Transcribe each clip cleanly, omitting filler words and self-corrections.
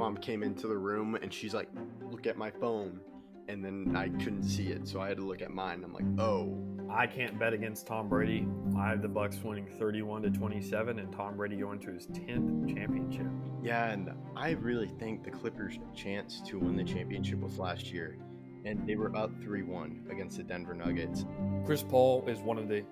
mom came into the room and she's like, look at my phone. And then I couldn't see it, so I had to look at mine. I'm like, oh. I can't bet against Tom Brady. I have the Bucks winning 31-27 and Tom Brady going to his 10th championship. Yeah, and I really think the Clippers' chance to win the championship was last year. And they were up 3-1 against the Denver Nuggets. Chris Paul is one of the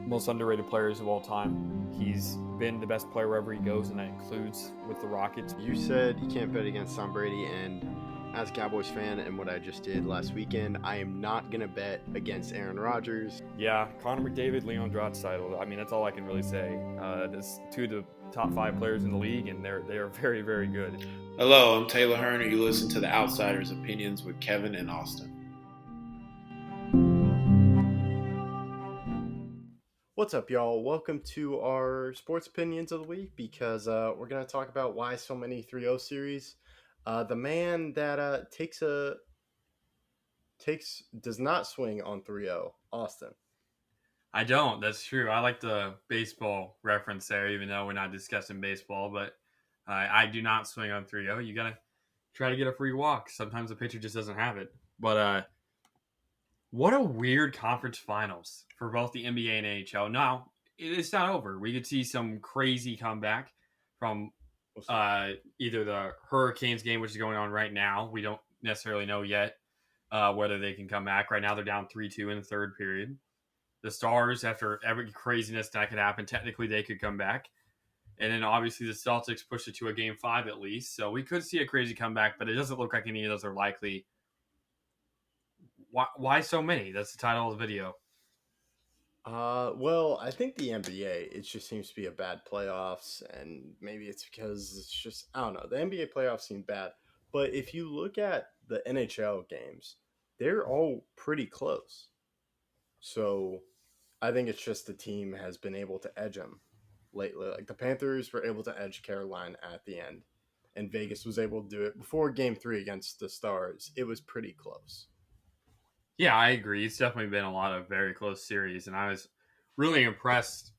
most underrated players of all time. He's been the best player wherever he goes, and that includes with the Rockets. You said you can't bet against Tom Brady, and as a Cowboys fan and what I just did last weekend, I am not going to bet against Aaron Rodgers. Yeah, Connor McDavid, Leon Draisaitl. I mean, that's all I can really say. There's two of the top 5 players in the league, and they're very, very good. Hello, I'm Taylor Hearn, and you listen to The Outsiders' Opinions with Kevin and Austin. What's up, y'all? Welcome to our sports opinions of the week, because we're going to talk about why so many 3-0 series. The man that does not swing on 3-0, Austin. I don't. That's true. I like the baseball reference there, even though we're not discussing baseball. But I do not swing on 3-0. You got to try to get a free walk. Sometimes the pitcher just doesn't have it. But what a weird conference finals for both the NBA and NHL. Now, it's not over. We could see some crazy comeback from either the Hurricanes game, which is going on right now. We don't necessarily know yet whether they can come back. Right now, they're down 3-2 in the third period. The Stars, after every craziness that could happen, technically they could come back. And then obviously the Celtics pushed it to a game 5 at least. So we could see a crazy comeback, but it doesn't look like any of those are likely. Why so many? That's the title of the video. Well, I think the NBA, it just seems to be a bad playoffs, and maybe it's because it's just, I don't know, the NBA playoffs seem bad. But if you look at the NHL games, they're all pretty close. So I think it's just the team has been able to edge them lately. Like the Panthers were able to edge Carolina at the end, and Vegas was able to do it before game 3 against the Stars. It was pretty close. Yeah, I agree. It's definitely been a lot of very close series, and I was really impressed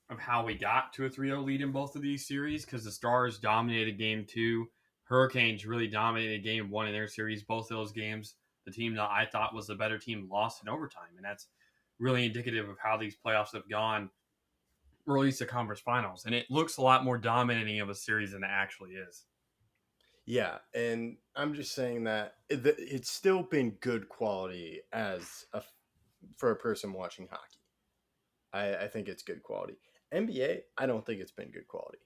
of how we got to a 3-0 lead in both of these series, because the Stars dominated game 2. Hurricanes really dominated game 1 in their series. Both of those games, the team that I thought was the better team lost in overtime, and that's really indicative of how these playoffs have gone, or at least the conference finals. And it looks a lot more dominating of a series than it actually is. Yeah, and I'm just saying that it's still been good quality for a person watching hockey. I think it's good quality. NBA, I don't think it's been good quality.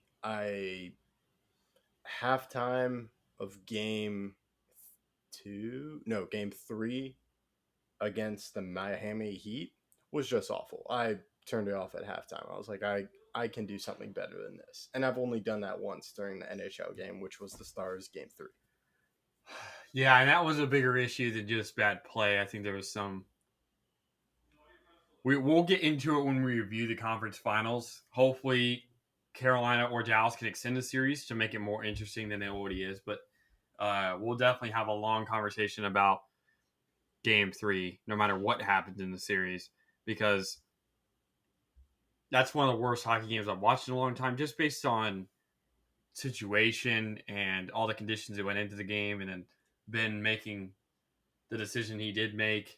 Halftime of game 3 against the Miami Heat was just awful. I turned it off at halftime. I was like, I can do something better than this. And I've only done that once during the NHL game, which was the Stars game 3. Yeah, and that was a bigger issue than just bad play. I think there was some... We'll get into it when we review the conference finals. Hopefully, Carolina or Dallas can extend the series to make it more interesting than it already is. But we'll definitely have a long conversation about game 3, no matter what happens in the series, because that's one of the worst hockey games I've watched in a long time, just based on situation and all the conditions that went into the game, and then Ben making the decision he did make.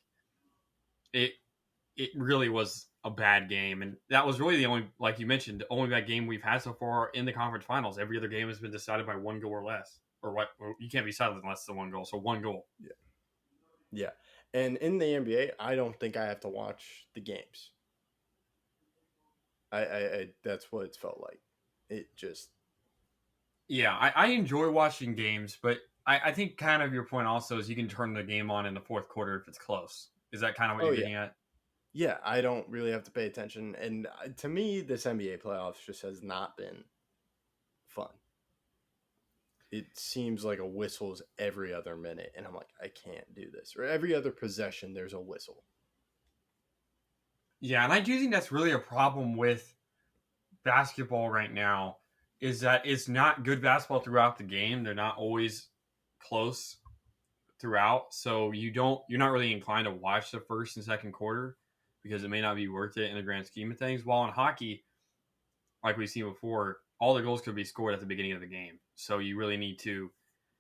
It really was a bad game, and that was really the only, like you mentioned, the only bad game we've had so far in the conference finals. Every other game has been decided by 1 goal or less, or what? You can't be decided unless it's 1 goal, so 1 goal. Yeah. And in the NBA, I don't think I have to watch the games. I that's what it's felt like. It just... Yeah, I enjoy watching games, but I think kind of your point also is you can turn the game on in the fourth quarter if it's close. Is that kind of what you're getting at? Yeah, I don't really have to pay attention. And to me, this NBA playoffs just has not been fun. It seems like a whistle's every other minute, and I'm like, I can't do this. Or every other possession, there's a whistle. Yeah, and I do think that's really a problem with basketball right now, is that it's not good basketball throughout the game. They're not always close throughout, so you're not really inclined to watch the first and second quarter because it may not be worth it in the grand scheme of things. While in hockey, like we've seen before, all the goals could be scored at the beginning of the game, so you really need to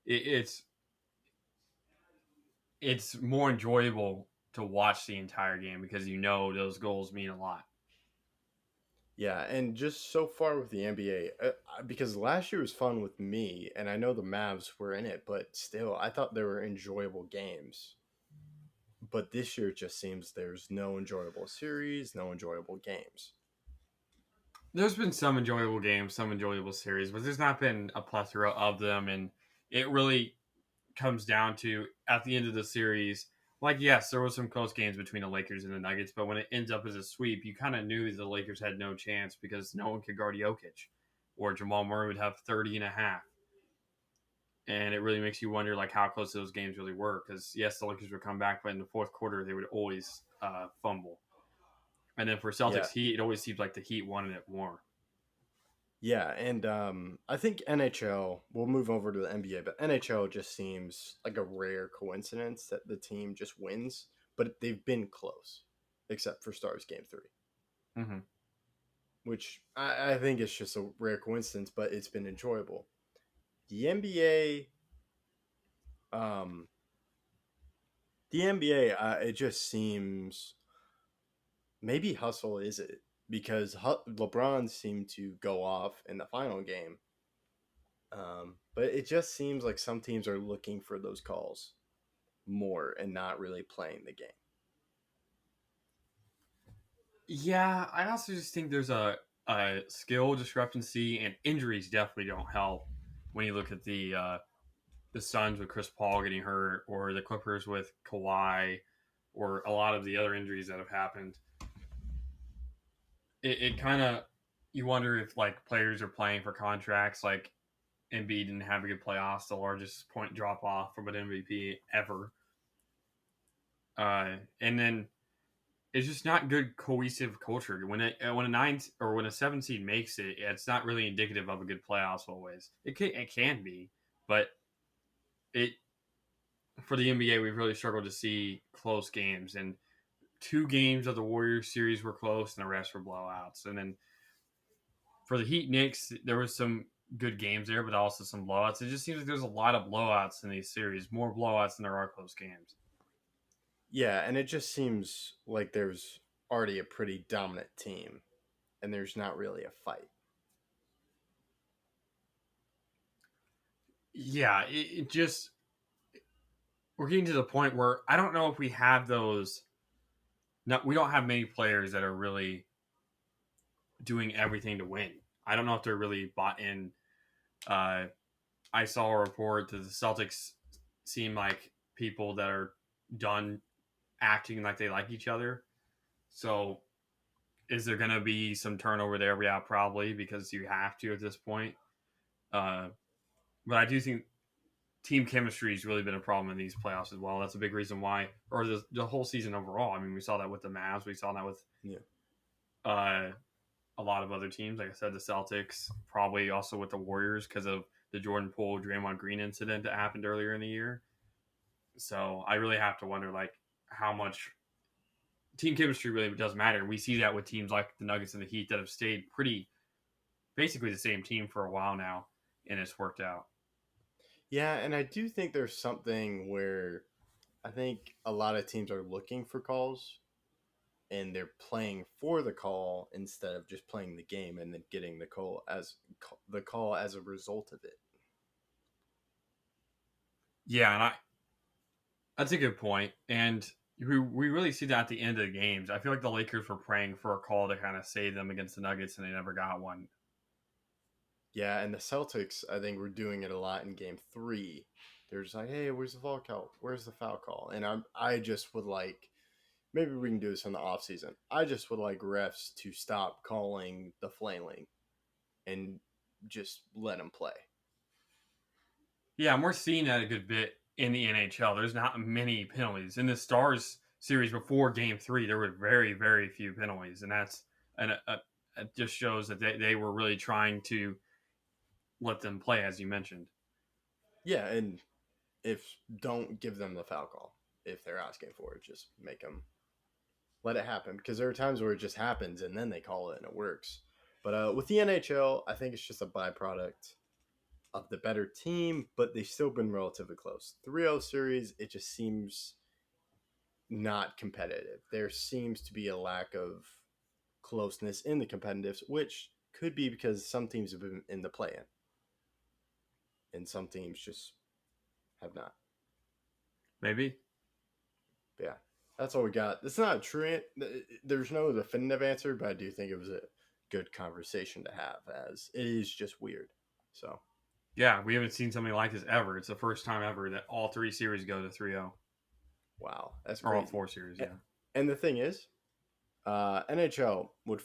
it's more enjoyable to watch the entire game because you know those goals mean a lot. Yeah, and just so far with the NBA, because last year was fun with me, and I know the Mavs were in it, but still, I thought they were enjoyable games. But this year, it just seems there's no enjoyable series, no enjoyable games. There's been some enjoyable games, some enjoyable series, but there's not been a plethora of them, and it really comes down to at the end of the series. Like, yes, there was some close games between the Lakers and the Nuggets, but when it ends up as a sweep, you kind of knew the Lakers had no chance because no one could guard Jokic, or Jamal Murray would have 30 and a half. And it really makes you wonder, like, how close those games really were. Because yes, the Lakers would come back, but in the fourth quarter, they would always fumble. And then for Yeah, Celtics Heat, it always seems like the Heat wanted it more. yeah, and I think NHL. We'll move over to the NBA, but NHL just seems like a rare coincidence that the team just wins, but they've been close, except for Stars Game 3, Mm-hmm. which I think is just a rare coincidence, but it's been enjoyable. The NBA, um, it just seems maybe hustle is it because LeBron seemed to go off in the final game. But it just seems like some teams are looking for those calls more and not really playing the game. Yeah, I also just think there's a skill discrepancy, and injuries definitely don't help when you look at the Suns with Chris Paul getting hurt, or the Clippers with Kawhi, or a lot of the other injuries that have happened. It kind of, you wonder if like players are playing for contracts. Like Embiid didn't have a good playoffs, the largest point drop off from an MVP ever. And then it's just not good cohesive culture. When a nine or when a seven seed makes it, it's not really indicative of a good playoffs always. It can be, but it for the NBA we've really struggled to see close games, and two games of the Warriors series were close and the rest were blowouts. And then for the Heat Knicks, there was some good games there, but also some blowouts. It just seems like there's a lot of blowouts in these series, more blowouts than there are close games. Yeah, and it just seems like there's already a pretty dominant team, and there's not really a fight. Yeah, it just we're getting to the point where I don't know if we have those. No, we don't have many players that are really doing everything to win. I don't know if they're really bought in. Uh, I saw a report that the Celtics seem like people that are done acting like they like each other. So, is there going to be some turnover there? Yeah, probably because you have to at this point. Uh, but I do think team chemistry has really been a problem in these playoffs as well. That's a big reason why, or the whole season overall. I mean, we saw that with the Mavs. We saw that with a lot of other teams. Like I said, the Celtics, probably also with the Warriors because of the Jordan Poole, Draymond Green incident that happened earlier in the year. So I really have to wonder, like, how much team chemistry really does matter. We see that with teams like the Nuggets and the Heat that have stayed pretty, basically the same team for a while now, and it's worked out. Yeah, and I do think there's something where I think a lot of teams are looking for calls and they're playing for the call instead of just playing the game and then getting the call as a result of it. Yeah, and that's a good point. And we really see that at the end of the games. I feel like the Lakers were praying for a call to kind of save them against the Nuggets, and they never got one. Yeah, and the Celtics, I think, were doing it a lot in Game 3. They're just like, "Hey, where's the foul call? Where's the foul call?" And I just would like, maybe we can do this in the off season. I just would like refs to stop calling the flailing and just let them play. Yeah, and we're seeing that a good bit in the NHL. There's not many penalties in the Stars series before Game 3. There were very, very few penalties, and it just shows that they were really trying to let them play, as you mentioned. Yeah, and if don't give them the foul call if they're asking for it, just make them let it happen because there are times where it just happens and then they call it and it works. But with the NHL, I think it's just a byproduct. of the better team, but they've still been relatively close. 3-0 series, it just seems not competitive. There seems to be a lack of closeness in the competitives, which could be because some teams have been in the play-in, and some teams just have not. Maybe. But yeah, that's all we got. It's not true. There's no definitive answer, but I do think it was a good conversation to have, as it is just weird. So Yeah, we haven't seen something like this ever. It's the first time ever that all 3 series go to 3-0. wow, that's Or all crazy. 4 series, yeah. And the thing is, NHL would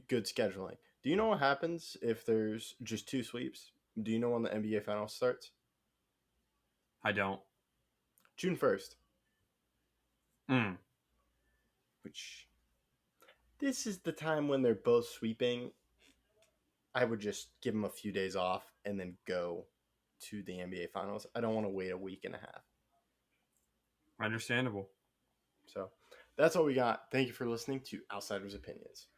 good scheduling. Do you know what happens if there's just 2 sweeps? Do you know when the NBA Finals starts? I don't. June 1st. Mm. Which this is the time when they're both sweeping. I would just give them a few days off and then go to the NBA Finals. I don't want to wait a week and a half. Understandable. So that's all we got. Thank you for listening to Outsiders Opinions.